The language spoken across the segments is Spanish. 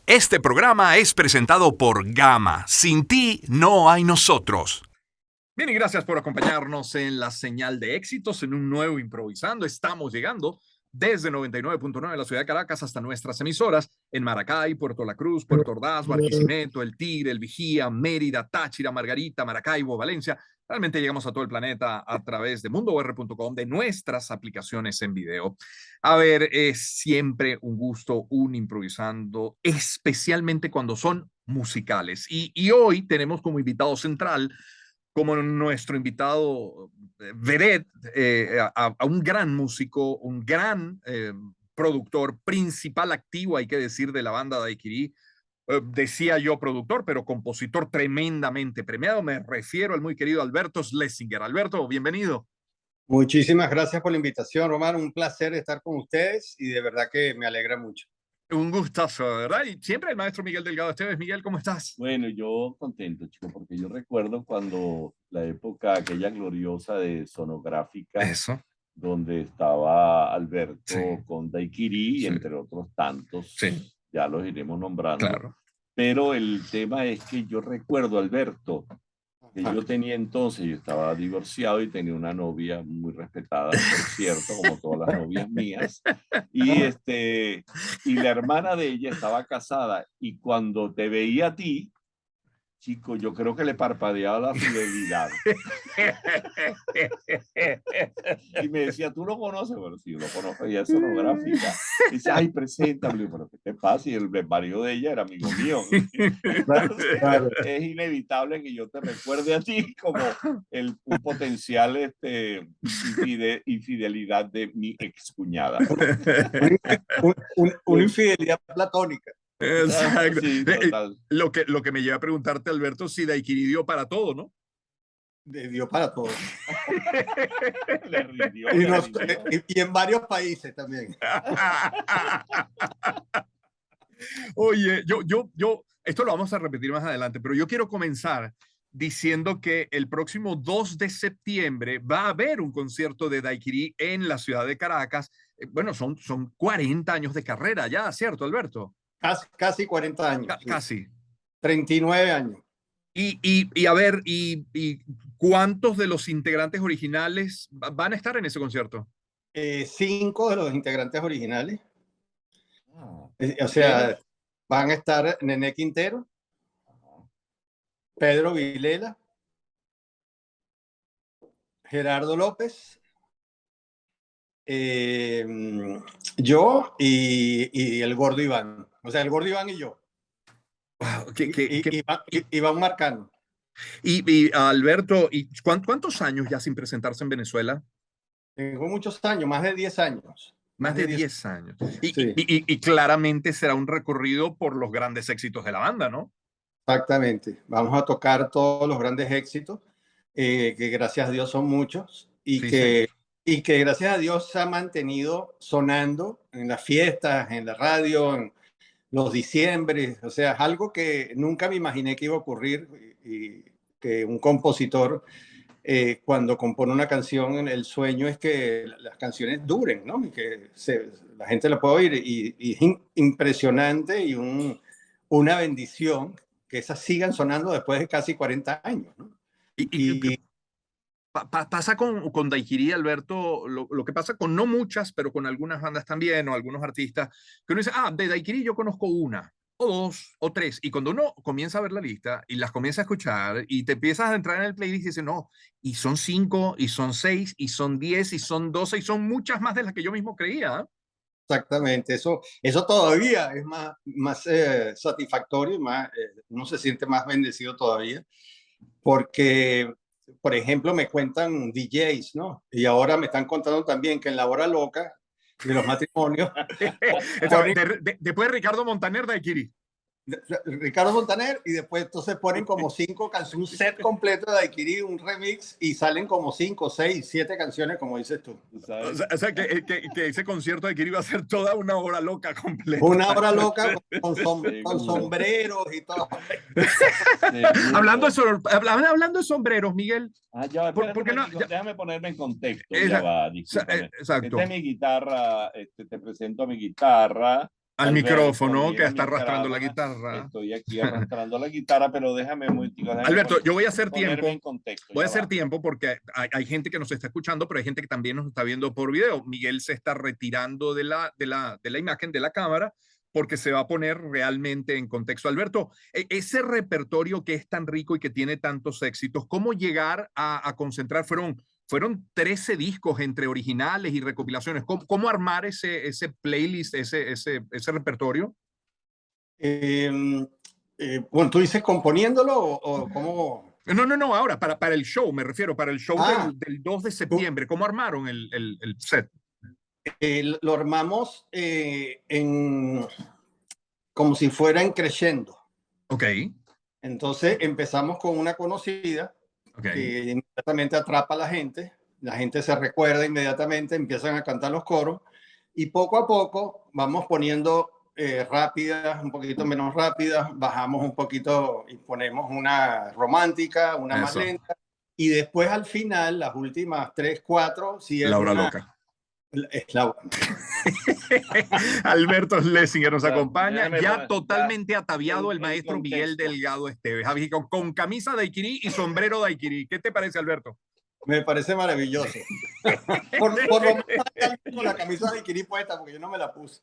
Este programa es presentado por Gama. Sin ti no hay nosotros. Bien, y gracias por acompañarnos en la señal de éxitos en un nuevo Improvisando. Estamos llegando desde 99.9 de la ciudad de Caracas hasta nuestras emisoras en Maracay, Puerto La Cruz, Puerto Ordaz, Barquisimeto, El Tigre, El Vigía, Mérida, Táchira, Margarita, Maracaibo, Valencia. Realmente llegamos a todo el planeta a través de mundoor.com, de nuestras aplicaciones en video. A ver, es siempre un gusto, un Improvisando, especialmente cuando son musicales. Y hoy tenemos como invitado central, como nuestro invitado Vered, a un gran músico, un gran productor, principal activo, hay que decir, de la banda Daiquiri. Decía yo productor, pero compositor tremendamente premiado. Me refiero al muy querido Alberto Schlesinger. Alberto, bienvenido. Muchísimas gracias por la invitación, Román. Un placer estar con ustedes y de verdad que me alegra mucho. Un gustazo, ¿verdad? Y siempre el maestro Miguel Delgado Esteves. Miguel, ¿cómo estás? Bueno, yo contento, chico, porque yo recuerdo cuando la época aquella gloriosa de Sonográfica, Eso. donde estaba Alberto Sí. con Daiquiri, Sí. entre otros tantos, Sí. ya los iremos nombrando. Claro. Pero el tema es que yo recuerdo, Alberto, que yo tenía entonces, yo estaba divorciado y tenía una novia muy respetada, por cierto, como todas las novias mías, y la hermana de ella estaba casada, y cuando te veía a ti, chico, yo creo que le parpadeaba la fidelidad. Y me decía, ¿tú lo conoces? Bueno, sí, yo lo conozco, ella es Sonográfica. Y dice, ay, preséntame. Pero ¿qué te pasa? Y el marido de ella era amigo mío. Entonces, Claro. es inevitable que yo te recuerde a ti como un potencial infidelidad de mi excuñada. Una infidelidad platónica. Exacto. Sí, total. Lo que me lleva a preguntarte, Alberto, si Daiquiri dio para todo, ¿no? Dio para todo. Le rindió, Y, le nos- rindió. y en varios países también. Oye, esto lo vamos a repetir más adelante, pero yo quiero comenzar diciendo que el próximo 2 de septiembre va a haber un concierto de Daiquiri en la ciudad de Caracas. Bueno, son 40 años de carrera ya, ¿cierto, Alberto? Casi 40 años. Sí. Casi. 39 años. Y a ver, y ¿cuántos de los integrantes originales van a estar en ese concierto? 5 de los integrantes originales. Ah, O sea, van a estar Nené Quintero, Pedro Vilela, Gerardo López, yo y el Gordo Iván. O sea, el Gordo Iván y yo. Wow, Iván Marcano. y Alberto, ¿cuántos años ya sin presentarse en Venezuela? Tengo muchos años, más de 10 años. Más de 10 años. Sí. Y claramente será un recorrido por los grandes éxitos de la banda, ¿no? Exactamente. Vamos a tocar todos los grandes éxitos, que gracias a Dios son muchos, Sí, señor. y que gracias a Dios se ha mantenido sonando en las fiestas, en la radio, en los diciembres. O sea, es algo que nunca me imaginé que iba a ocurrir, y que un compositor, cuando compone una canción, el sueño es que las canciones duren, ¿no? Y que la gente la pueda oír. Y es impresionante y una bendición que esas sigan sonando después de casi 40 años, ¿no? Y Pasa con Daiquiri, Alberto, lo que pasa con no muchas, pero con algunas bandas también, o algunos artistas, que uno dice, de Daiquiri yo conozco una, o dos, o tres, y cuando uno comienza a ver la lista y las comienza a escuchar y te empiezas a entrar en el playlist y dices, no, y son 5, y son 6, y son 10, y son 12, y son muchas más de las que yo mismo creía. exactamente, eso todavía es más satisfactorio, uno se siente más bendecido todavía, porque, por ejemplo, me cuentan DJs, ¿no? Y ahora me están contando también que en la hora loca de los matrimonios Después de Ricardo Montaner, Daiquiri. Ricardo Montaner, y después entonces ponen como 5 canciones, un set completo de Daiquiri, un remix, y salen como 5, 6, 7 canciones, como dices tú. O sea que ese concierto de Daiquiri va a ser toda una hora loca completa. Una hora loca con sombreros y todo. Hablando de sombreros, Miguel. Ya, déjame ponerme en contexto. Ya va, discúlpame. Exacto. Esta es mi guitarra, te presento a mi guitarra. al Alberto, micrófono que mira está mi arrastrando la cámara. guitarra. Estoy aquí arrastrando la guitarra, pero déjame un momentico, Alberto, yo voy a hacer ponerme tiempo. en contexto. Voy a Ya hacer va. tiempo porque hay gente que nos está escuchando, pero hay gente que también nos está viendo por video. Miguel se está retirando de la imagen de la cámara porque se va a poner realmente en contexto. Alberto, ese repertorio que es tan rico y que tiene tantos éxitos, ¿cómo llegar a concentrar? Fueron 13 discos entre originales y recopilaciones. ¿Cómo armar ese playlist, ese repertorio? Bueno, ¿tú dices componiéndolo o cómo? No, ahora, para el show, me refiero, para el show Ah, del 2 de septiembre. ¿Cómo armaron el set? lo armamos como si fuera en creciendo. Ok, Entonces empezamos con una conocida ok. que inmediatamente atrapa a la gente se recuerda inmediatamente, empiezan a cantar los coros y poco a poco vamos poniendo rápidas, un poquito menos rápidas, bajamos un poquito y ponemos una romántica, una más Eso, lenta y después al final, las últimas 3, 4, sí es la hora una... loca. Es la, Alberto Schlesinger nos acompaña, Déjame ya poner- totalmente ataviado el en maestro Miguel contexto. Delgado Esteves, con camisa de daiquiri y sombrero de daiquiri. ¿Qué te parece, Alberto? me parece maravilloso. Por lo menos hay alguien con la camisa de Kiri puesta, porque yo no me la puse.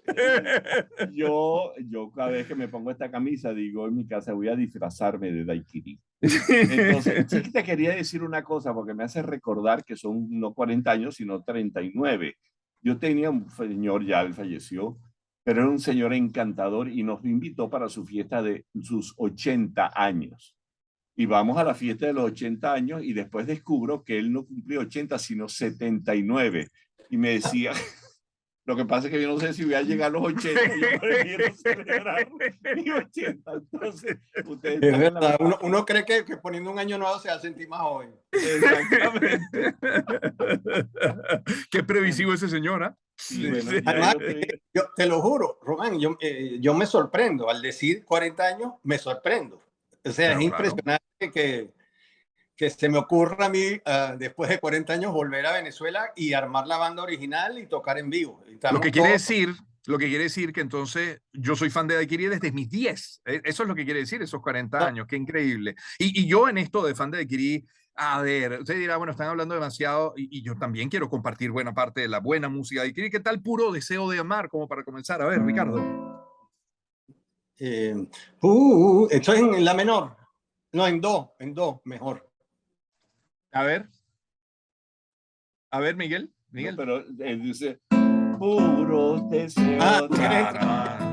Yo cada vez que me pongo esta camisa, digo en mi casa, voy a disfrazarme de daiquiri. Entonces, sí que te quería decir una cosa, porque me hace recordar que son no 40 años, sino 39. Yo tenía un señor, ya él falleció, pero era un señor encantador y nos invitó para su fiesta de sus 80 años. Y vamos a la fiesta de los 80 años y después descubro que él no cumplió 80, sino 79. Y me decía, lo que pasa es que yo no sé si voy a llegar a los 80, yo prefiero celebrar mis 80. Entonces, ustedes Es están en la verdad, misma. uno cree que poniendo un año nuevo se va a sentir más joven. Exactamente. Qué previsivo ese señor, ¿ah? Sí, bueno, ya Además, yo te... yo te lo juro, Román, yo me sorprendo. Al decir 40 años, me sorprendo. O sea, Pero es claro. impresionante que se me ocurra a mí, después de 40 años, volver a Venezuela y armar la banda original y tocar en vivo. Lo que quiere decir que entonces yo soy fan de Daiquiri desde mis 10. Eso es lo que quiere decir esos 40 años. Qué increíble. Y yo en esto de fan de Daiquiri, a ver, usted dirá, bueno, están hablando demasiado y yo también quiero compartir buena parte de la buena música de Daiquiri. ¿Qué tal Puro Deseo de Amar? Como para comenzar. A ver, Ricardo. Esto es en la menor. No, en do, mejor. A ver, Miguel. No, pero él dice, puros deseos.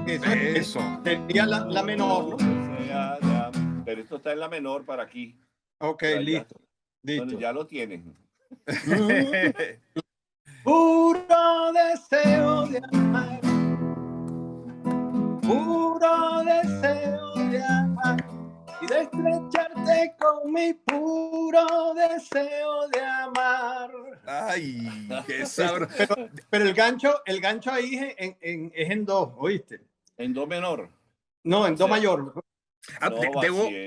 Eso. Sería la menor, ¿no? Pero esto está en la menor para aquí. Ok, listo. Bueno, ya lo tienen. Puro deseo de amar. Puro deseo de amar. Y de estrecharte con mi puro deseo de amar. Ay, qué sabroso. Pero el gancho ahí es en do, ¿oíste? En do menor. No, en do mayor.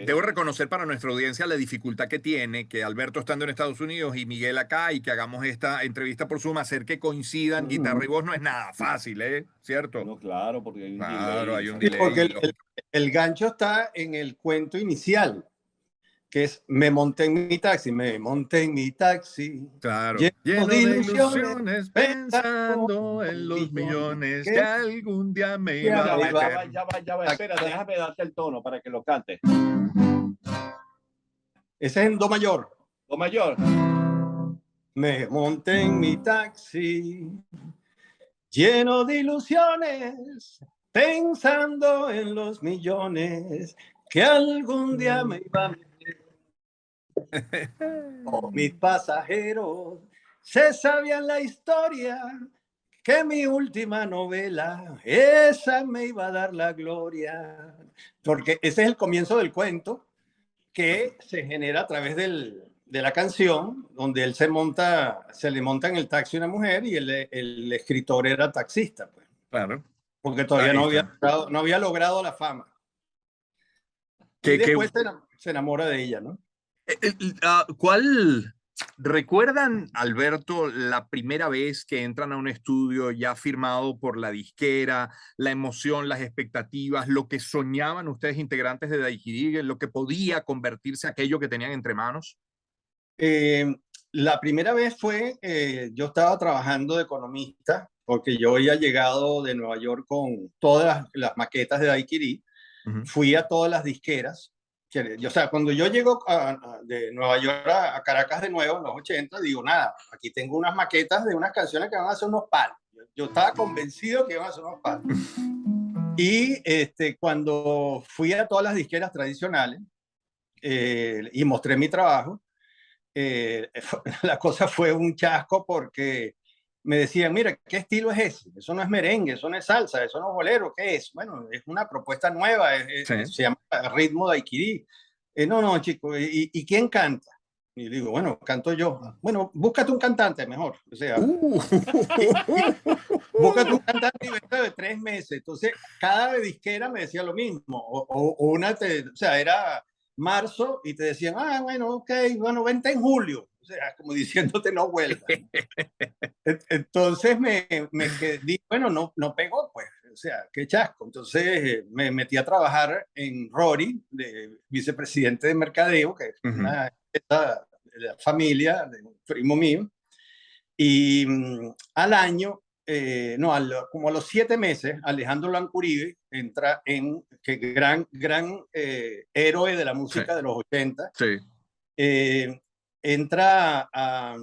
Debo reconocer para nuestra audiencia la dificultad que tiene que Alberto estando en Estados Unidos y Miguel acá y que hagamos esta entrevista por Zoom, hacer que coincidan guitarra y voz no es nada fácil, ¿cierto? No, claro, porque hay un delay. Hay un delay. Porque el gancho está en el cuento inicial, que es me monté en mi taxi. Claro. Lleno de ilusiones, pensando en los millones que algún día me iba a meter. Ya va, espera, déjame darte el tono para que lo cantes. Ese es en do mayor. Do mayor. Me monté en mi taxi, lleno de ilusiones, pensando en los millones que algún día me iba a meter. Oh, mis pasajeros se sabían la historia, que mi última novela, esa me iba a dar la gloria. Porque ese es el comienzo del cuento que se genera a través de la canción, donde él se le monta en el taxi una mujer y el escritor era taxista. Pues. Claro. Porque todavía no había logrado la fama. Y después se enamora de ella, ¿no? ¿Cuál ¿Recuerdan, Alberto, la primera vez que entran a un estudio ya firmado por la disquera, la emoción, las expectativas, lo que soñaban ustedes integrantes de Daiquiri, lo que podía convertirse aquello que tenían entre manos? Eh, la primera vez fue, yo estaba trabajando de economista, porque yo había llegado de Nueva York con todas las maquetas de Daiquiri. Fui a todas las disqueras. O sea, cuando yo llego de Nueva York a Caracas de nuevo en los 80, digo, nada, aquí tengo unas maquetas de unas canciones que van a ser unos palos. Yo estaba convencido que iban a ser unos palos. Y cuando fui a todas las disqueras tradicionales y mostré mi trabajo, la cosa fue un chasco porque me decían, mira, ¿qué estilo es ese? Eso no es merengue, eso no es salsa, eso no es bolero, ¿qué es? Bueno, es una propuesta nueva, Sí. se llama Ritmo Daiquiri. No, no, chico, ¿y quién canta? Y digo, bueno, canto yo. Bueno, búscate un cantante mejor. O sea, búscate un cantante y vete de 3 meses. Entonces, cada disquera me decía lo mismo. O sea, era marzo y te decían, ah, bueno, ok, bueno, vente en julio. O sea, como diciéndote no vuelvas. Entonces me quedé, bueno, no pegó, pues, o sea, qué chasco. Entonces me metí a trabajar en Rory, de vicepresidente de mercadeo, que es una empresa de la familia, de un primo mío, y al año, no, como a los 7 meses, Alejandro Lancuribe entra que gran héroe de la música Sí. de los 80, Sí. entra a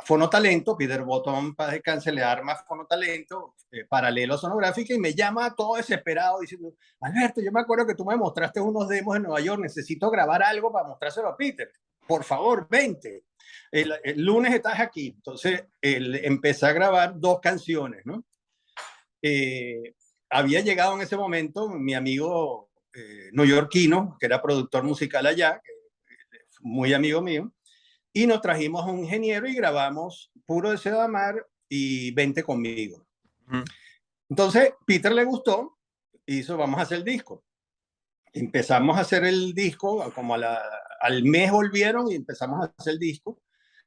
Fonotalento, Peter Botón para descansar, le arma Fonotalento, paralelo a Sonográfica, y me llama todo desesperado diciendo, Alberto, yo me acuerdo que tú me mostraste unos demos en Nueva York, necesito grabar algo para mostrárselo a Peter, por favor, vente. El lunes estás aquí. Entonces, empecé a grabar 2 canciones, ¿no? Había llegado en ese momento mi amigo neoyorquino, que era productor musical allá, muy amigo mío, y nos trajimos a un ingeniero y grabamos Puro Deseo de Amar y Vente Conmigo. Entonces, Peter le gustó, hizo, vamos a hacer el disco. Empezamos a hacer el disco, como al mes volvieron y empezamos a hacer el disco.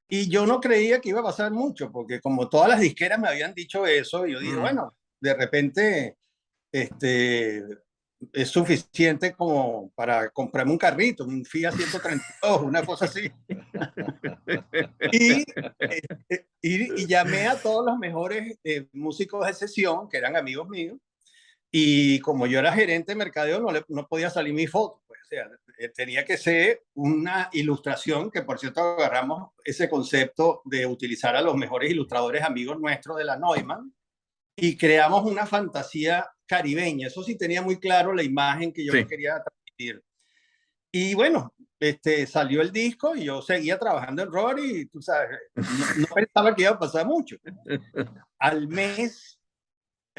Y yo no creía que iba a pasar mucho, porque como todas las disqueras me habían dicho eso, yo dije, bueno, de repente es suficiente como para comprarme un carrito, un Fiat 132, una cosa así. y, y llamé a todos los mejores músicos de sesión, que eran amigos míos, y como yo era gerente de mercadeo, no podía salir mi foto. Pues, o sea, tenía que ser una ilustración, que por cierto agarramos ese concepto de utilizar a los mejores ilustradores amigos nuestros de la Neumann, y creamos una fantasía caribeña. Eso sí tenía muy claro la imagen que yo quería transmitir. Y bueno, salió el disco y yo seguía trabajando en Rory y tú sabes, no pensaba que iba a pasar mucho. Al mes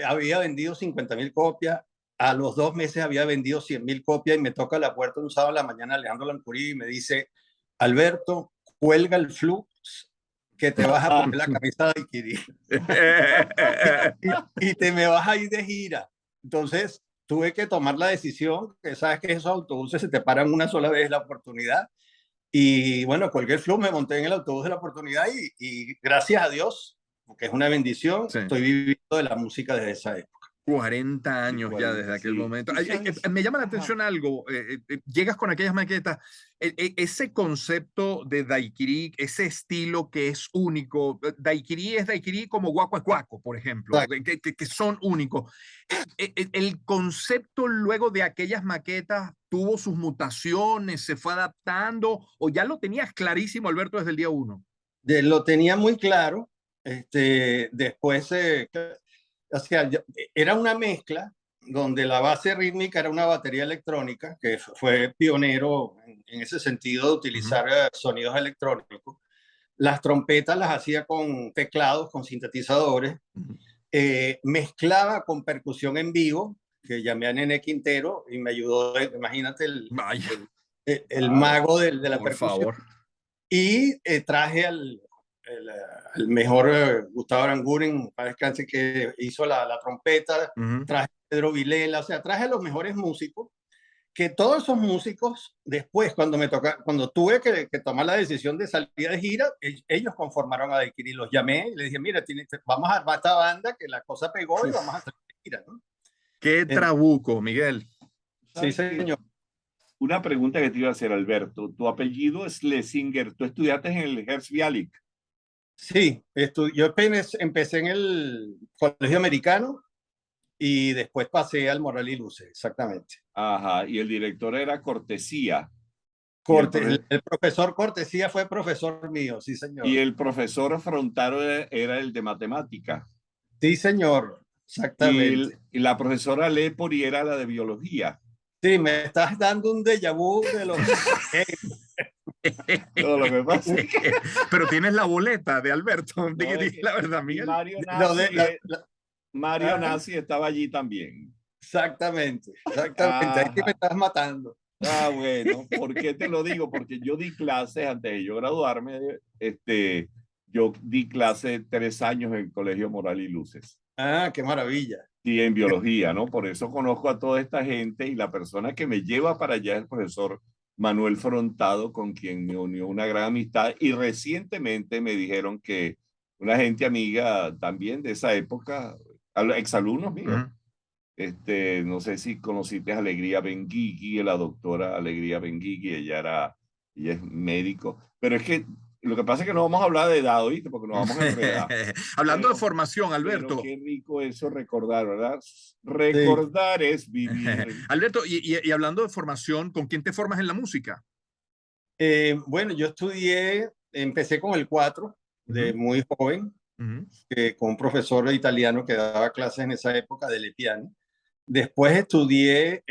había vendido 50.000 copias, a los 2 meses había vendido 100.000 copias y me toca a la puerta un sábado a la mañana Alejandro Lancurí y me dice, Alberto, cuelga el flux que te vas a poner la camisa de Daiquiri y te me vas a ir de gira. Entonces tuve que tomar la decisión, que sabes que esos autobuses se te paran una sola vez la oportunidad. Y bueno, colgué el flux, me monté en el autobús de la oportunidad y gracias a Dios, porque es una bendición, estoy viviendo de la música desde esa época. 40 años ya desde aquel momento. Me llama la atención algo. Llegas con aquellas maquetas, ese concepto de Daiquiri, ese estilo que es único. Daiquiri es Daiquiri como Guaco es Guaco, por ejemplo, que son únicos. El concepto luego de aquellas maquetas tuvo sus mutaciones, se fue adaptando, o ya lo tenías clarísimo, Alberto, desde el día uno. Lo tenía muy claro. Después o sea, era una mezcla donde la base rítmica era una batería electrónica, que fue pionero en ese sentido de utilizar sonidos electrónicos. Las trompetas las hacía con teclados, con sintetizadores. Mezclaba con percusión en vivo, que llamé a Nene Quintero y me ayudó, imagínate, el mago de la percusión. Favor. Y traje al mejor Gustavo Aranguren, para descanse, que hizo la trompeta, traje a Pedro Vilela, o sea, traje a los mejores músicos que todos esos músicos, después, cuando tuve que tomar la decisión de salir de gira, ellos conformaron a Daiquiri. Los llamé y les dije, mira, vamos a armar esta banda, que la cosa pegó y vamos a salir de gira, ¿no? Qué trabuco, Miguel. Sí, señor. Una pregunta que te iba a hacer, Alberto. Tu apellido es Schlesinger. ¿Tú estudiaste en el Herzliya? Sí, yo empecé en el colegio americano y después pasé al Moral y Luce, exactamente. Ajá, y el director era Cortesía. El profesor Cortesía fue profesor mío, sí, señor. Y el profesor Frontaro era el de matemática. Sí, señor, exactamente. Y la profesora Lepori era la de biología. Sí, me estás dando un déjà vu de los... No, lo que pasa es que... Pero tienes la boleta de Alberto, no, la verdad, Miguel. Mario Nassi estaba allí también. Exactamente. Ahí me estás matando. Bueno, ¿por qué te lo digo? Porque yo di clases antes de yo graduarme, yo di clases 3 años en el Colegio Moral y Luces. Qué maravilla. Sí, en biología, ¿no? Por eso conozco a toda esta gente y la persona que me lleva para allá es el profesor Manuel Frontado, con quien me unió una gran amistad, y recientemente me dijeron que una gente amiga también de esa época, exalumnos míos, no sé si conociste a Alegría Benguigui, la doctora Alegría Benguigui, ella es médico, pero es que lo que pasa es que no vamos a hablar de edad, ¿oíste? Porque nos vamos a enredar. Hablando de formación, Alberto. Pero qué rico eso recordar, ¿verdad? Recordar es vivir. Alberto, y hablando de formación, ¿con quién te formas en la música? Bueno, yo empecé con el 4, de muy joven, con un profesor italiano que daba clases en esa época de piano. Después estudié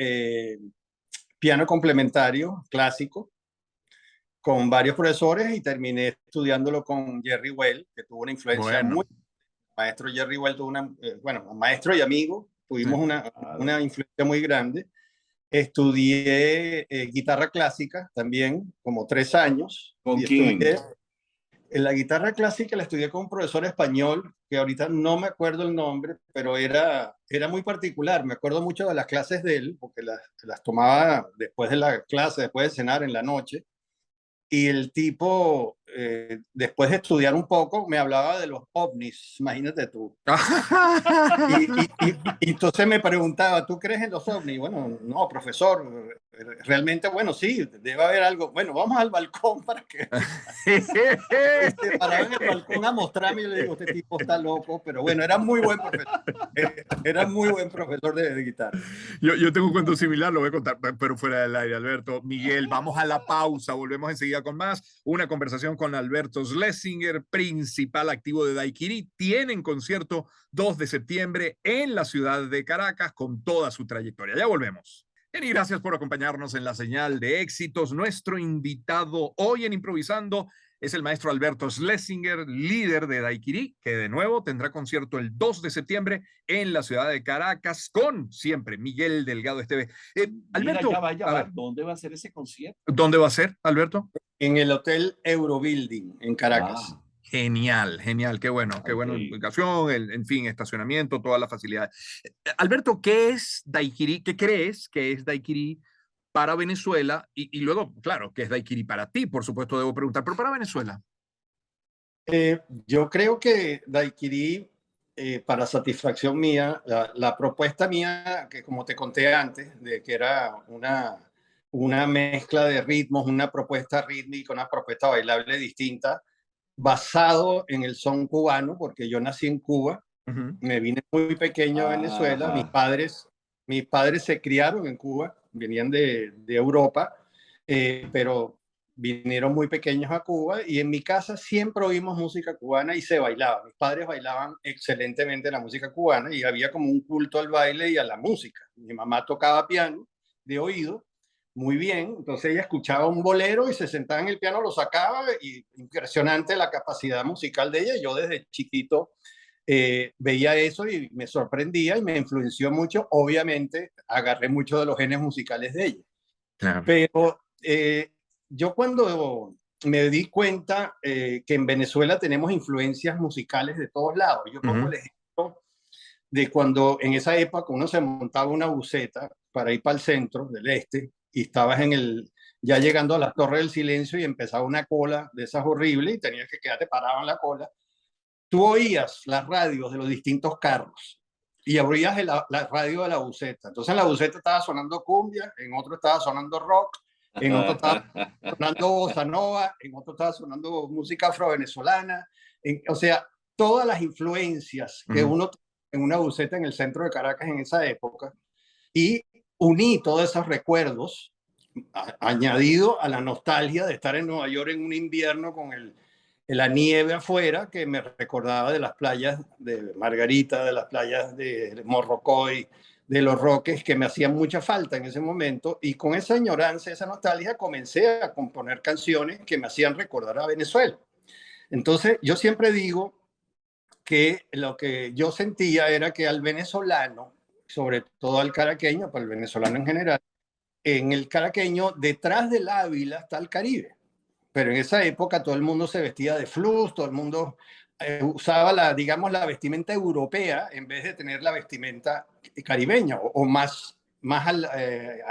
piano complementario clásico con varios profesores y terminé estudiándolo con Jerry Well, que tuvo una influencia muy... Maestro Jerry Well tuvo maestro y amigo, tuvimos una influencia muy grande. Estudié guitarra clásica también, como 3 años. ¿Con quién? En la guitarra clásica la estudié con un profesor español, que ahorita no me acuerdo el nombre, pero era muy particular. Me acuerdo mucho de las clases de él, porque las tomaba después de la clase, después de cenar en la noche. Y el tipo, después de estudiar un poco, me hablaba de los ovnis, imagínate tú. y entonces me preguntaba, ¿tú crees en los ovnis? Bueno, no, profesor, realmente, bueno, sí, debe haber algo. Bueno, vamos al balcón para que... paraba en el balcón a mostrarme y le digo, este tipo está loco, pero bueno, era muy buen profesor. Era muy buen profesor de guitarra. Yo tengo un cuento similar, lo voy a contar, pero fuera del aire, Alberto. Miguel, vamos a la pausa, volvemos enseguida con más. Una conversación con Alberto Schlesinger, principal activo de Daiquiri. Tienen concierto 2 de septiembre en la ciudad de Caracas con toda su trayectoria. Ya volvemos. Bien, y gracias por acompañarnos en la señal de éxitos. Nuestro invitado hoy en Improvisando es el maestro Alberto Schlesinger, líder de Daiquiri, que de nuevo tendrá concierto el 2 de septiembre en la ciudad de Caracas con siempre Miguel Delgado Esteve. Alberto, ya va. ¿Dónde va a ser ese concierto? ¿Dónde va a ser, Alberto? En el Hotel Eurobuilding, en Caracas. Genial, qué bueno, qué buena ubicación, en fin, estacionamiento, todas las facilidades. Alberto, ¿qué es Daiquiri? ¿Qué crees que es Daiquiri para Venezuela? Y luego, claro, ¿qué es Daiquiri para ti? Por supuesto, debo preguntar, pero para Venezuela. Yo creo que Daiquiri, para satisfacción mía, la propuesta mía, que como te conté antes, de que era una mezcla de ritmos, una propuesta rítmica, una propuesta bailable distinta, basado en el son cubano, porque yo nací en Cuba, me vine muy pequeño a Venezuela, mis padres se criaron en Cuba, venían de Europa, pero vinieron muy pequeños a Cuba y en mi casa siempre oímos música cubana y se bailaba. Mis padres bailaban excelentemente la música cubana y había como un culto al baile y a la música. Mi mamá tocaba piano de oído muy bien, entonces ella escuchaba un bolero y se sentaba en el piano, lo sacaba y impresionante la capacidad musical de ella. Yo desde chiquito veía eso y me sorprendía y me influenció mucho. Obviamente agarré mucho de los genes musicales de ella. Claro. Pero yo cuando me di cuenta que en Venezuela tenemos influencias musicales de todos lados, yo pongo el ejemplo de cuando en esa época uno se montaba una buseta para ir para el centro del este y estabas ya llegando a las Torres del Silencio y empezaba una cola de esas horribles y tenías que quedarte parado en la cola. Tú oías las radios de los distintos carros y abrías la radio de la buseta. Entonces en la buseta estaba sonando cumbia, en otro estaba sonando rock, en otro estaba sonando bossa nova, en otro estaba sonando música afro-venezolana. O sea, todas las influencias que uno en una buseta en el centro de Caracas en esa época, y uní todos esos recuerdos, añadido a la nostalgia de estar en Nueva York en un invierno con la nieve afuera, que me recordaba de las playas de Margarita, de las playas de Morrocoy, de Los Roques, que me hacían mucha falta en ese momento, y con esa añoranza, esa nostalgia, comencé a componer canciones que me hacían recordar a Venezuela. Entonces, yo siempre digo que lo que yo sentía era que al venezolano, sobre todo al caraqueño, pero el venezolano en general, en el caraqueño, detrás del Ávila está el Caribe. Pero en esa época todo el mundo se vestía de flus, todo el mundo usaba digamos, la vestimenta europea en vez de tener la vestimenta caribeña o más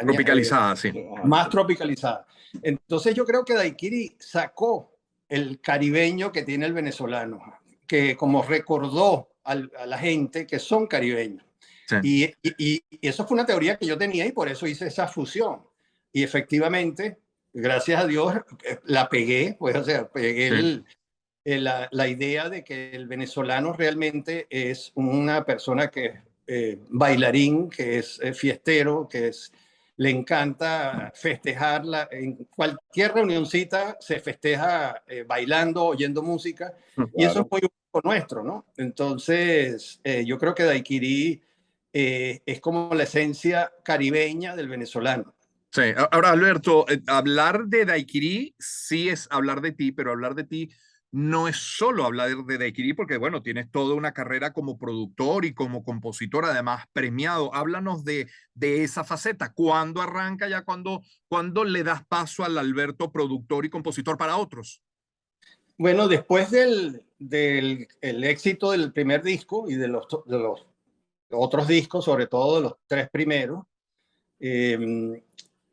Tropicalizada, sí. Más tropicalizada. Entonces yo creo que Daiquiri sacó el caribeño que tiene el venezolano, que como recordó a la gente que son caribeños. Sí. Y eso fue una teoría que yo tenía y por eso hice esa fusión. Y efectivamente, gracias a Dios, la pegué, pues, o sea, pegué la idea de que el venezolano realmente es una persona que es bailarín, que es fiestero, le encanta festejarla. En cualquier reunioncita se festeja bailando, oyendo música, claro. Y eso es muy nuestro, ¿no? Entonces, yo creo que Daiquiri es como la esencia caribeña del venezolano. Sí, ahora Alberto, hablar de Daiquiri sí es hablar de ti, pero hablar de ti no es solo hablar de Daiquiri, porque bueno, tienes toda una carrera como productor y como compositor, además premiado. Háblanos de esa faceta. ¿Cuándo arranca ya? ¿Cuándo le das paso al Alberto productor y compositor para otros? Bueno, después del éxito del primer disco y de los otros discos, sobre todo de los tres primeros,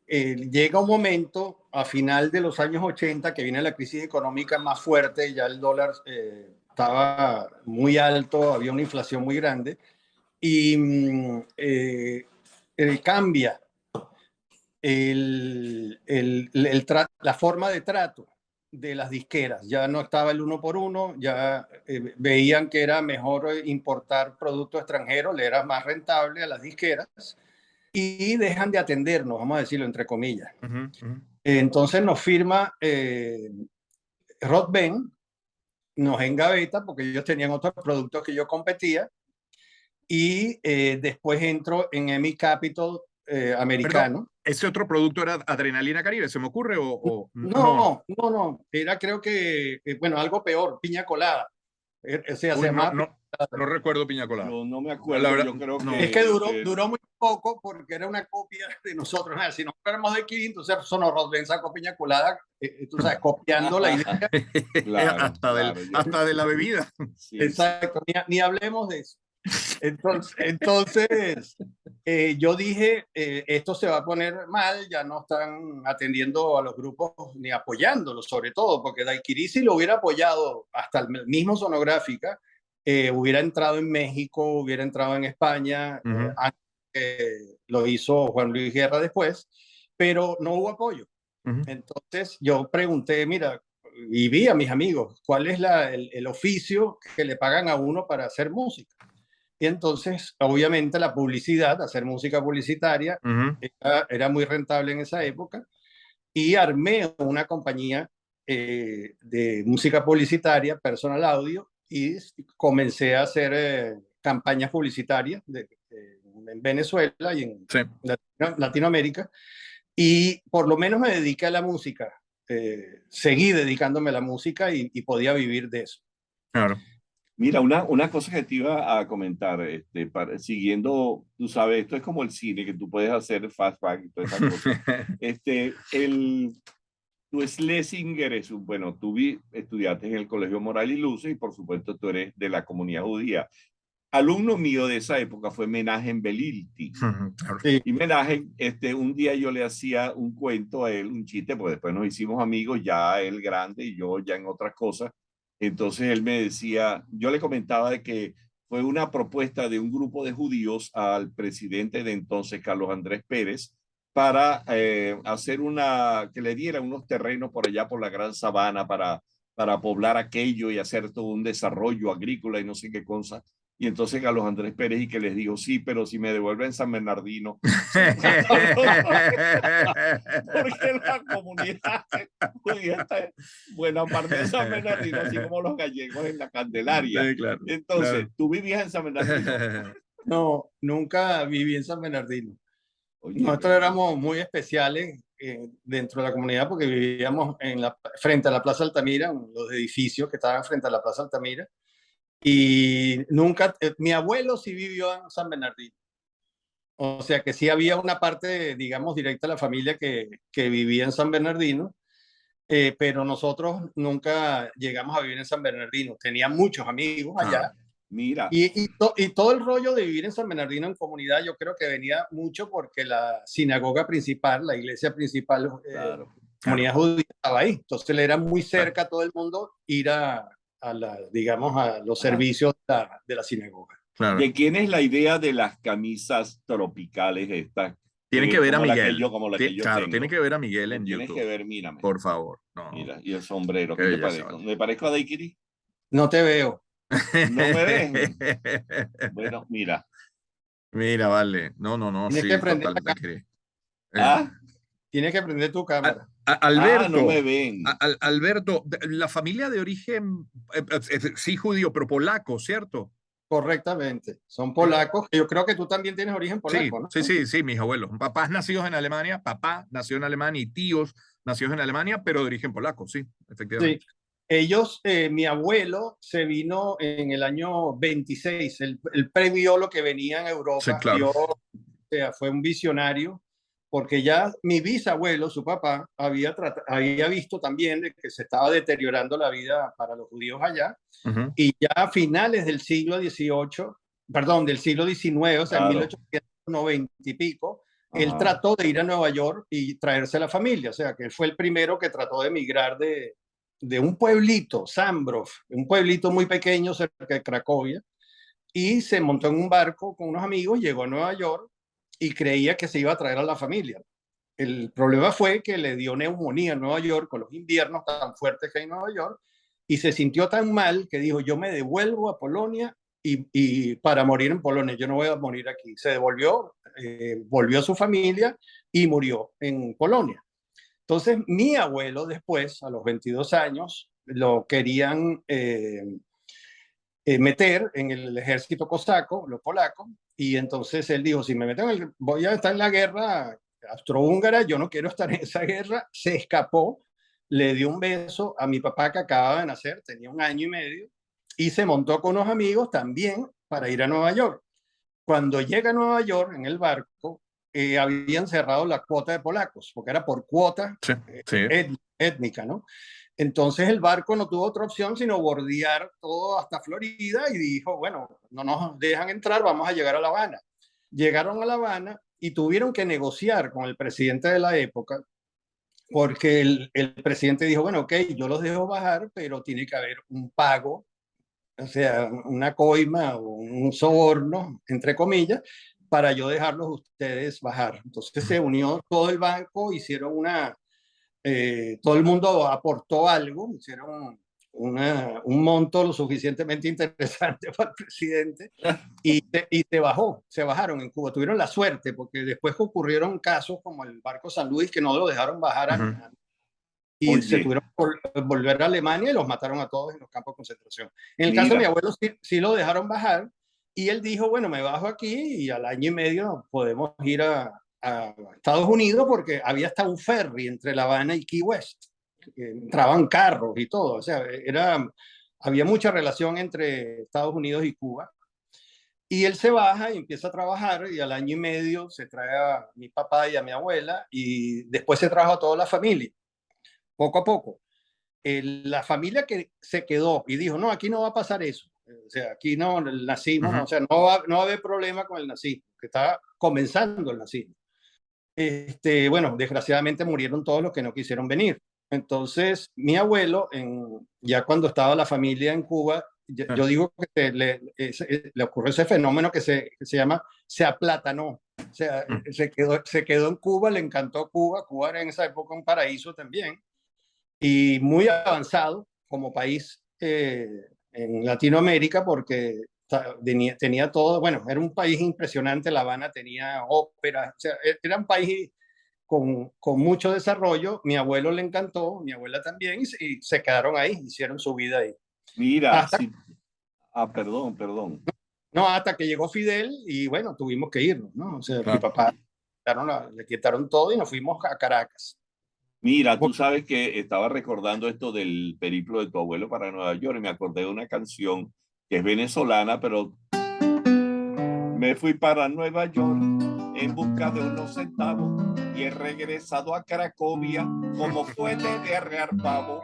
llega un momento a final de los años 80 que viene la crisis económica más fuerte, ya el dólar estaba muy alto, había una inflación muy grande y cambia la forma de trato de las disqueras. Ya no estaba el uno por uno, ya veían que era mejor importar producto extranjero, le era más rentable a las disqueras y dejan de atendernos, vamos a decirlo entre comillas. Entonces nos firma Rod Ben, nos engaveta porque ellos tenían otros productos que yo competía y después entro en EMI Capital americano. Perdón, ¿ese otro producto era Adrenalina Caribe? ¿Se me ocurre no? No, era creo que, bueno, algo peor, Piña Colada. O sea, se llamaba no recuerdo Piña Colada. Yo no me acuerdo, la verdad, yo creo que... Es que duró muy poco porque era una copia de nosotros. Si no fuéramos de aquí, entonces Rod Ben sacó Piña Colada, tú sabes, copiando la idea. Claro, hasta de la bebida. Sí, exacto, sí. Ni hablemos de eso. Entonces yo dije, esto se va a poner mal, ya no están atendiendo a los grupos ni apoyándolos, sobre todo, porque Daiquiri si lo hubiera apoyado hasta el mismo Sonográfica, hubiera entrado en México, hubiera entrado en España, lo hizo Juan Luis Guerra después, pero no hubo apoyo. Entonces yo pregunté, mira, y vi a mis amigos, ¿cuál es el oficio que le pagan a uno para hacer música? Y entonces, obviamente, la publicidad, hacer música publicitaria, era muy rentable en esa época. Y armé una compañía de música publicitaria, Personal Audio, y comencé a hacer campañas publicitarias en Venezuela y en Latinoamérica. Y por lo menos me dediqué a la música. Seguí dedicándome a la música y podía vivir de eso. Claro. Mira, una cosa que te iba a comentar, siguiendo, tú sabes, esto es como el cine, que tú puedes hacer fastback y todas esas cosas. Tú Schlesinger tú estudiaste en el Colegio Moral y Luce y por supuesto tú eres de la comunidad judía. alumno mío de esa época fue Menahem Belilti. Claro. Sí. Y Menahem, un día yo le hacía un cuento a él, un chiste, porque después nos hicimos amigos, ya él grande y yo ya en otras cosas. Entonces él me decía, yo le comentaba de que fue una propuesta de un grupo de judíos al presidente de entonces, Carlos Andrés Pérez, para hacer que le diera unos terrenos por allá por la Gran Sabana para poblar aquello y hacer todo un desarrollo agrícola y no sé qué cosa. Y entonces Carlos Andrés Pérez y que les dijo, sí, pero si me devuelven San Bernardino, porque la comunidad judía está buena parte de San Bernardino, así como los gallegos en la Candelaria. Sí, claro, Entonces, claro. ¿tú vivías en San Bernardino? No, nunca viví en San Bernardino. Oye, Nosotros éramos muy especiales dentro de la comunidad porque vivíamos frente a la Plaza Altamira, en los edificios que estaban frente a la Plaza Altamira. Y nunca, mi abuelo sí vivió en San Bernardino. O sea que sí había una parte, digamos, directa de la familia que vivía en San Bernardino, pero nosotros nunca llegamos a vivir en San Bernardino. Tenía muchos amigos allá. Mira. Y todo el rollo de vivir en San Bernardino en comunidad, yo creo que venía mucho porque la sinagoga principal, la iglesia principal, Claro. comunidad judía estaba ahí. Entonces le era muy cerca a todo el mundo ir digamos, a los servicios de la sinagoga. Claro. ¿De quién es la idea de las camisas tropicales estas? Tienen que ver a como Miguel. como la que yo Claro, tengo. tiene que ver a Miguel en Tienes YouTube. que ver, mírame. Por favor. No. Mira, y el sombrero. Qué ¿Qué te belleza, parezco? vale. ¿Me parezco a Daiquiri? No te veo. ¿No me ven? Bueno, mira. Mira, vale. No, Tienes sí, que prender total. ¿Ah? Tienes que prender tu cámara. Alberto, no me ven. Alberto, la familia de origen, sí judío, pero polaco, ¿cierto? Correctamente. Son polacos. Yo creo que tú también tienes origen polaco, ¿no? Sí, mis abuelos. Papás nacidos en Alemania, papá nació en Alemania y tíos nacidos en Alemania, pero de origen polaco, sí, efectivamente. Sí. Ellos, mi abuelo se vino en el año 26. Él previó lo que venía en Europa. Sí, claro. O sea, fue un visionario, porque ya mi bisabuelo, su papá, había visto también de que se estaba deteriorando la vida para los judíos allá. Y ya a finales del siglo XVIII, perdón, del siglo XIX, o sea, en 1890 y pico, él trató de ir a Nueva York y traerse a la familia. O sea, que él fue el primero que trató de emigrar de un pueblito, Sambrow, un pueblito muy pequeño cerca de Cracovia, y se montó en un barco con unos amigos, llegó a Nueva York y creía que se iba a traer a la familia. El problema fue que le dio neumonía en Nueva York con los inviernos tan fuertes que hay en Nueva York y se sintió tan mal que dijo, yo me devuelvo a Polonia y para morir en Polonia, yo no voy a morir aquí. Se devolvió, volvió a su familia y murió en Polonia. Entonces, mi abuelo después, a los 22 años, lo querían meter en el ejército cosaco, los polacos, y entonces él dijo, si me meto voy a estar en la guerra austrohúngara, yo no quiero estar en esa guerra. Se escapó, le dio un beso a mi papá que acababa de nacer, tenía 1 año y medio, y se montó con unos amigos también para ir a Nueva York. Cuando llega a Nueva York en el barco, habían cerrado la cuota de polacos, porque era por cuota étnica, ¿no? Entonces el barco no tuvo otra opción sino bordear todo hasta Florida y dijo, bueno, no nos dejan entrar, vamos a llegar a La Habana. Llegaron a La Habana y tuvieron que negociar con el presidente de la época, porque el presidente dijo, bueno, ok, yo los dejo bajar, pero tiene que haber un pago, o sea, una coima o un soborno, entre comillas, para yo dejarlos ustedes bajar. Entonces se unió todo el banco, hicieron todo el mundo aportó algo, hicieron un monto lo suficientemente interesante para el presidente y se bajaron en Cuba. Tuvieron la suerte porque después ocurrieron casos como el barco San Luis que no lo dejaron bajar y se tuvieron que volver a Alemania y los mataron a todos en los campos de concentración. En el caso de mi abuelo sí lo dejaron bajar y él dijo, bueno, me bajo aquí y al año y medio podemos ir a Estados Unidos porque había hasta un ferry entre La Habana y Key West. Entraban carros y todo. O sea, había mucha relación entre Estados Unidos y Cuba. Y él se baja y empieza a trabajar y al año y medio se trae a mi papá y a mi abuela y después se trajo a toda la familia, poco a poco. La familia que se quedó y dijo, no, aquí no va a pasar eso. O sea, aquí no, el nazismo, no, Ujú. o sea, no va a haber problema con el nazismo, que está comenzando el nazismo. Bueno, desgraciadamente murieron todos los que no quisieron venir. Entonces, mi abuelo, ya cuando estaba la familia en Cuba, yo digo que le ocurrió ese fenómeno que se llama se aplatanó. O sea, se quedó en Cuba, le encantó Cuba. Cuba era en esa época un paraíso también y muy avanzado como país en Latinoamérica porque tenía todo, bueno, era un país impresionante, La Habana tenía óperas, o sea, era un país con mucho desarrollo. Mi abuelo le encantó, mi abuela también, y se quedaron ahí, hicieron su vida ahí. Mira, Hasta, sí. Perdón, perdón. no, hasta que llegó Fidel y bueno, tuvimos que irnos, ¿no? O sea, mi Claro. papá le quitaron todo y nos fuimos a Caracas. Mira, tú sabes que estaba recordando esto del periplo de tu abuelo para Nueva York y me acordé de una canción que es venezolana, pero me fui para Nueva York en busca de unos centavos y he regresado a Cracovia como fue de arrear pavo.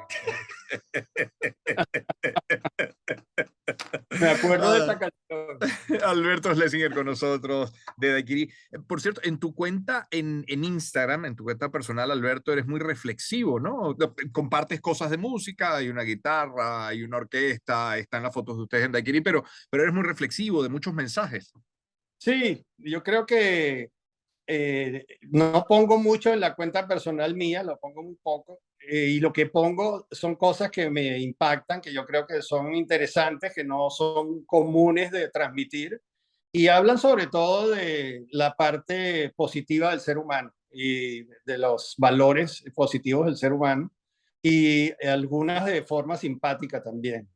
Me acuerdo de esa canción. Alberto Schlesinger con nosotros de Daiquiri. Por cierto, en tu cuenta en Instagram, en tu cuenta personal, Alberto, eres muy reflexivo, ¿no? Compartes cosas de música, hay una guitarra, hay una orquesta, están las fotos de ustedes en Daiquiri, pero eres muy reflexivo, de muchos mensajes. Sí, yo creo que no pongo mucho en la cuenta personal mía, lo pongo un poco, y lo que pongo son cosas que me impactan, que yo creo que son interesantes, que no son comunes de transmitir, y hablan sobre todo de la parte positiva del ser humano y de los valores positivos del ser humano, y algunas de forma simpática también.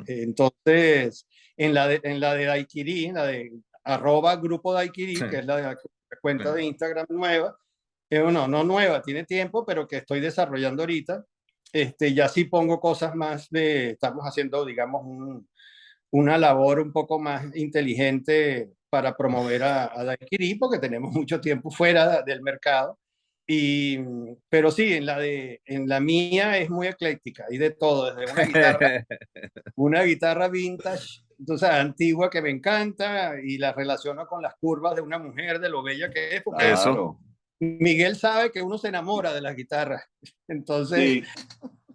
Entonces, en la de Daiquiri, en la de @grupo Daiquiri, Sí, que es la sí. cuenta de Instagram nueva, bueno, no nueva, tiene tiempo, pero que estoy desarrollando ahorita. Ya sí pongo cosas más estamos haciendo, digamos, una labor un poco más inteligente para promover a Daiquiri, porque tenemos mucho tiempo fuera del mercado. Pero sí, en la mía es muy ecléctica, y de todo, desde una guitarra vintage, entonces antigua, que me encanta y la relaciono con las curvas de una mujer, de lo bella que es, porque Eso. Claro. Miguel sabe que uno se enamora de las guitarras. Entonces,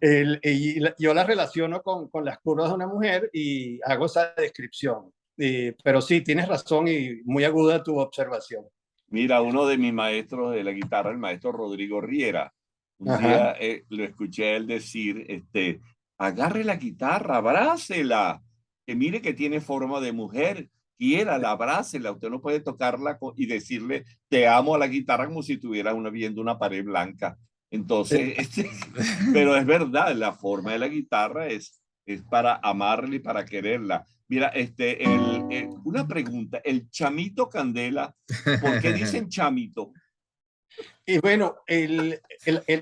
Sí, yo la relaciono con las curvas de una mujer y hago esa descripción. Pero sí, tienes razón y muy aguda tu observación. mira, uno de mis maestros de la guitarra, el maestro Rodrigo Riera, un Ajá. día lo escuché a él decir, agarre la guitarra, abrácela, que mire que tiene forma de mujer, quiérala, abrácela, usted no puede tocarla y decirle te amo a la guitarra como si estuviera viendo una pared blanca. Entonces, pero es verdad, la forma de la guitarra es para amarla y para quererla. Mira, una pregunta, el chamito Candela, ¿por qué dicen chamito? Y bueno,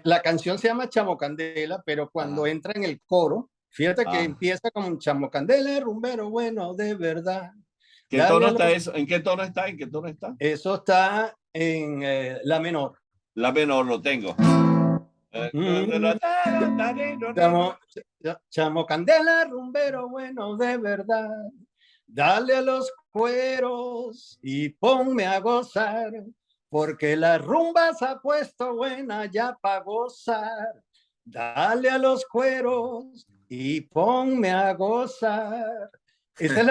la canción se llama Chamo Candela, pero cuando Ah, entra en el coro, fíjate que ah. empieza con Chamo Candela, rumbero bueno de verdad. ¿Qué Dale tono a está los... eso? ¿En qué tono está? ¿En qué tono está? Eso está en la menor. La menor lo tengo. Mm, chamo, Chamo Candela, rumbero bueno de verdad. Dale a los cueros y ponme a gozar, porque la rumba se ha puesto buena ya para gozar. Dale a los cueros y ponme a gozar. Ese es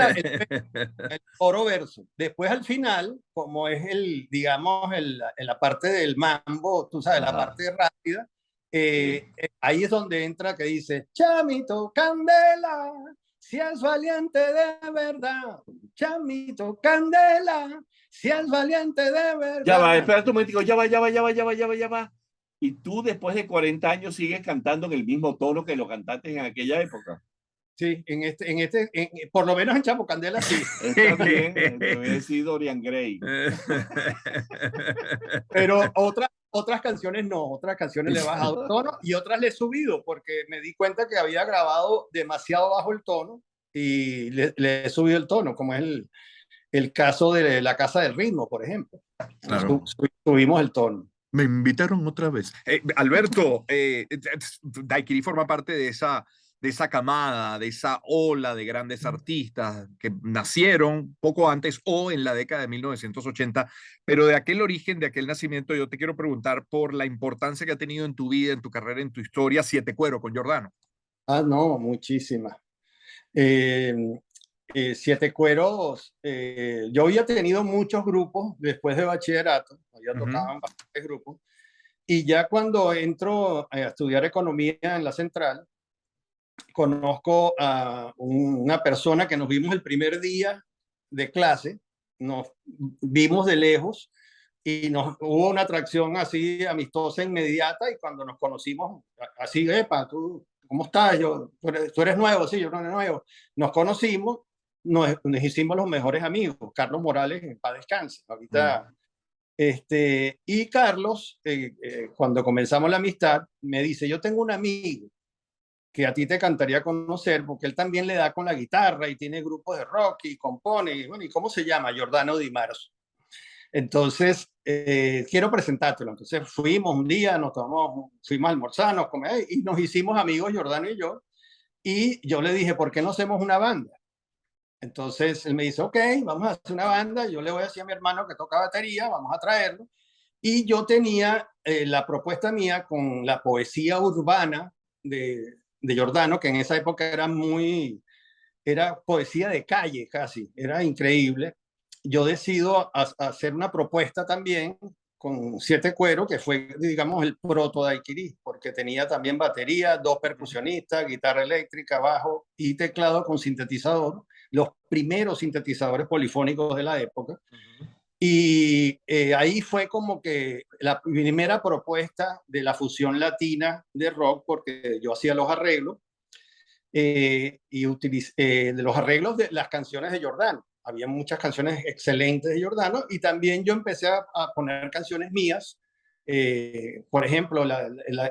el coro verso. Después al final, como es digamos, la parte del mambo, tú sabes, la Ajá, parte rápida, sí. ahí es donde entra que dice, chamito Candela, si es valiente de verdad, chamito Candela, si es valiente de Ya va, verdad. espérate un momentico, ya va. Y tú después de 40 años sigues cantando en el mismo tono que lo cantaste en aquella época. Sí, por lo menos en Chamo Candela sí. Está bien, te voy a decir Dorian Gray. Pero otras canciones no, otras canciones le he bajado el tono y otras le he subido porque me di cuenta que había grabado demasiado bajo el tono y le he subido el tono, como es el caso de La Casa del Ritmo, por ejemplo. Claro. Subimos el tono. Me invitaron otra vez. Alberto, Daiquiri forma parte de esa de esa camada, de esa ola de grandes artistas que nacieron poco antes o en la década de 1980, pero de aquel origen, de aquel nacimiento, yo te quiero preguntar por la importancia que ha tenido en tu vida, en tu carrera, en tu historia, Siete Cuero con Giordano. Ah, no, muchísimas. Eh, Siete Cueros, yo había tenido muchos grupos después de bachillerato, había tocado en bastantes grupos, y ya cuando entro a estudiar economía en la Central, conozco a una persona que nos vimos el primer día de clase, nos vimos de lejos y hubo una atracción así amistosa inmediata, y cuando nos conocimos, así, epa, tú, ¿cómo estás? Tú eres nuevo, sí, yo no soy nuevo. Nos conocimos, nos hicimos los mejores amigos. Carlos Morales, en paz descanse, ahorita. Y Carlos, cuando comenzamos la amistad, me dice, yo tengo un amigo que a ti te encantaría conocer, porque él también le da con la guitarra y tiene grupos de rock y compone, y, bueno, ¿y cómo se llama? Giordano Di Marzo. Entonces, quiero presentártelo. Entonces fuimos un día, fuimos a almorzar, y nos hicimos amigos, Giordano y yo, y yo le dije, ¿por qué no hacemos una banda? Entonces él me dice, ok, vamos a hacer una banda, yo le voy a decir a mi hermano que toca batería, vamos a traerlo. Y yo tenía la propuesta mía con la poesía urbana de Giordano, que en esa época era poesía de calle casi, era increíble. Yo decido hacer una propuesta también con Siete Cuero, que fue, digamos, el proto daiquiri, porque tenía también batería, dos percusionistas, guitarra eléctrica, bajo y teclado con sintetizador, los primeros sintetizadores polifónicos de la época. Y ahí fue como que la primera propuesta de la fusión latina de rock, porque yo hacía los arreglos de los arreglos de las canciones de Giordano. Había muchas canciones excelentes de Giordano, y también yo empecé a poner canciones mías. Por ejemplo,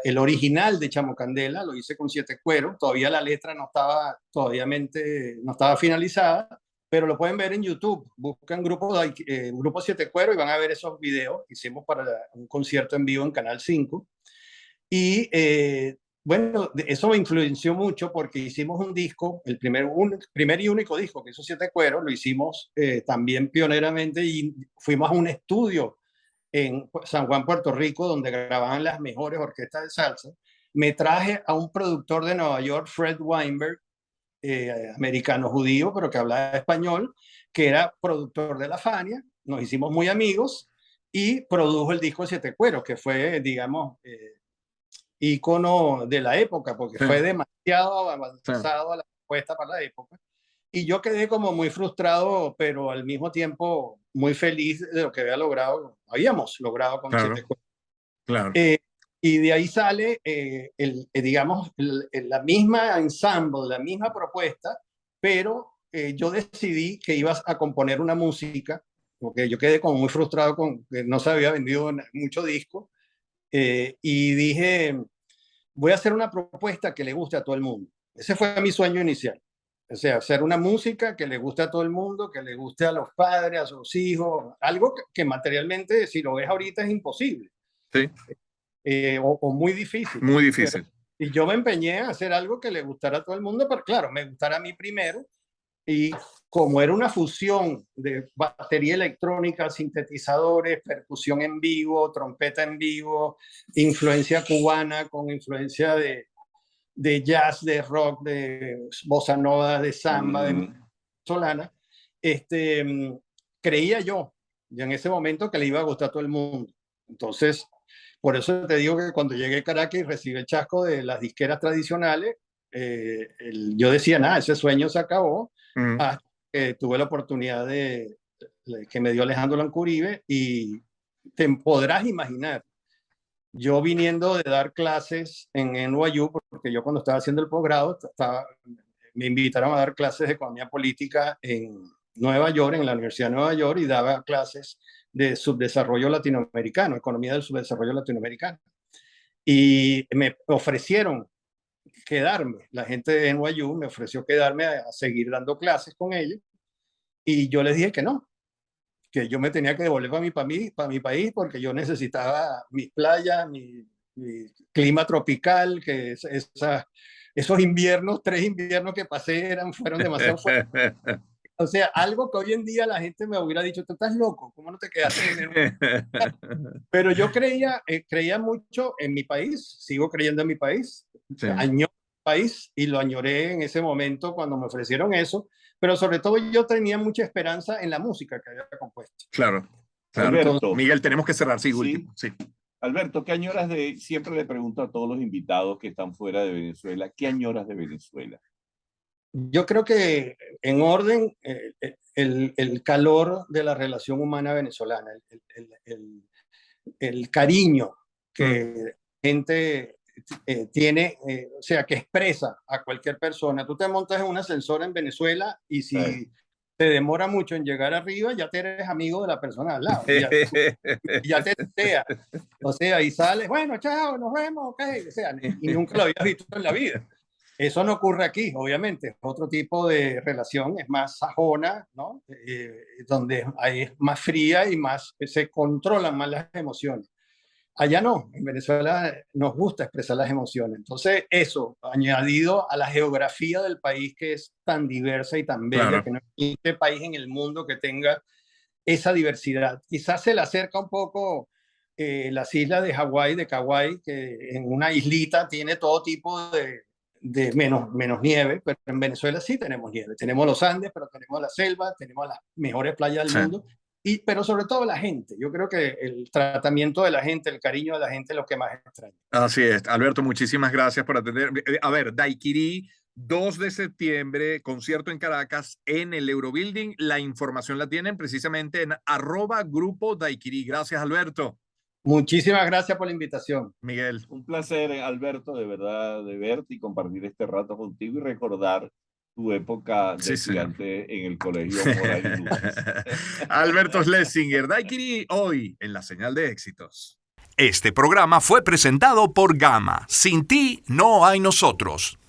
el original de Chamo Candela lo hice con Siete Cuero. Todavía la letra no estaba finalizada, pero lo pueden ver en YouTube. Buscan grupo Siete Cuero y van a ver esos videos que hicimos para un concierto en vivo en Canal 5. Y bueno, eso me influenció mucho porque hicimos un disco, el primer y único disco que hizo Siete Cueros, lo hicimos también pioneramente, y fuimos a un estudio en San Juan, Puerto Rico, donde grababan las mejores orquestas de salsa. Me traje a un productor de Nueva York, Fred Weinberg, americano judío, pero que hablaba español, que era productor de la Fania. Nos hicimos muy amigos y produjo el disco Siete Cueros, que fue, digamos, ícono de la época, porque fue demasiado avanzado a la propuesta para la época. Y yo quedé como muy frustrado, pero al mismo tiempo muy feliz de lo que habíamos logrado con Siete Cueros. Claro. Y de ahí sale, digamos, la misma ensamble, la misma propuesta, pero yo decidí que ibas a componer una música, porque yo quedé como muy frustrado con que no se había vendido mucho disco, y dije, voy a hacer una propuesta que le guste a todo el mundo. Ese fue mi sueño inicial. O sea, hacer una música que le guste a todo el mundo, que le guste a los padres, a sus hijos, algo que materialmente, si lo ves ahorita, es imposible. Sí. O muy difícil. Muy difícil. Y yo me empeñé a hacer algo que le gustara a todo el mundo, pero claro, me gustara a mí primero. Y como era una fusión de batería electrónica, sintetizadores, percusión en vivo, trompeta en vivo, influencia cubana con influencia de jazz, de rock, de bossa nova, de samba, de solana, creía yo en ese momento que le iba a gustar a todo el mundo. Entonces, por eso te digo que cuando llegué a Caracas y recibí el chasco de las disqueras tradicionales, yo decía, nada, ese sueño se acabó. Hasta que tuve la oportunidad que me dio Alejandro Lancuribe, y te podrás imaginar, yo viniendo de dar clases en NYU, porque yo cuando estaba haciendo el posgrado, me invitaron a dar clases de economía política en Nueva York, en la Universidad de Nueva York, y daba clases de subdesarrollo latinoamericano, economía del subdesarrollo latinoamericano. Y me ofrecieron quedarme, la gente de NYU me ofreció quedarme a seguir dando clases con ellos, y yo les dije que no, que yo me tenía que devolver para mi país, porque yo necesitaba mis playas, mi clima tropical, que esa esos inviernos, 3 inviernos que pasé fueron demasiado fuertes. O sea, algo que hoy en día la gente me hubiera dicho, tú estás loco, ¿cómo no te quedaste en el... Pero yo creía mucho en mi país, sigo creyendo en mi país, Sí, añoro mi país y lo añoré en ese momento cuando me ofrecieron eso, pero sobre todo yo tenía mucha esperanza en la música que había compuesto. claro, claro. Alberto, Miguel, tenemos que cerrar, sí, sí. último. Sí. Alberto, ¿qué añoras de, siempre le pregunto a todos los invitados que están fuera de Venezuela, ¿qué añoras de Venezuela? Yo creo que en orden, el calor de la relación humana venezolana, el cariño que gente tiene, o sea, que expresa a cualquier persona. Tú te montas en un ascensor en Venezuela y si te demora mucho en llegar arriba, ya te eres amigo de la persona al lado. Ya te sea. O sea, y sales, bueno, chao, nos vemos, ok. O sea, y nunca lo habías visto en la vida. Eso no ocurre aquí, obviamente. Es otro tipo de relación, es más sajona, ¿no? Donde es más fría y más se controlan más las emociones. Allá no, en Venezuela nos gusta expresar las emociones. Entonces, eso, añadido a la geografía del país que es tan diversa y tan bella, Claro. que no existe país en el mundo que tenga esa diversidad. Quizás se le acerca un poco las islas de Hawái, de Kauai, que en una islita tiene todo tipo de menos nieve, pero en Venezuela sí tenemos nieve. Tenemos los Andes, pero tenemos la selva, tenemos las mejores playas del Sí. mundo. Pero sobre todo la gente. Yo creo que el tratamiento de la gente, el cariño de la gente es lo que más extraño. Así es. Alberto, muchísimas gracias por atender. A ver, Daiquiri, 2 de septiembre, concierto en Caracas en el Eurobuilding. La información la tienen precisamente en @grupo Daiquiri. Gracias, Alberto. Muchísimas gracias por la invitación. Miguel. Un placer, Alberto, de verdad, de verte y compartir este rato contigo y recordar tu época de Sí, estudiante en el colegio Moral y Luces. Alberto Schlesinger, Daiquiri, hoy en la señal de éxitos. Este programa fue presentado por Gama. Sin ti no hay nosotros.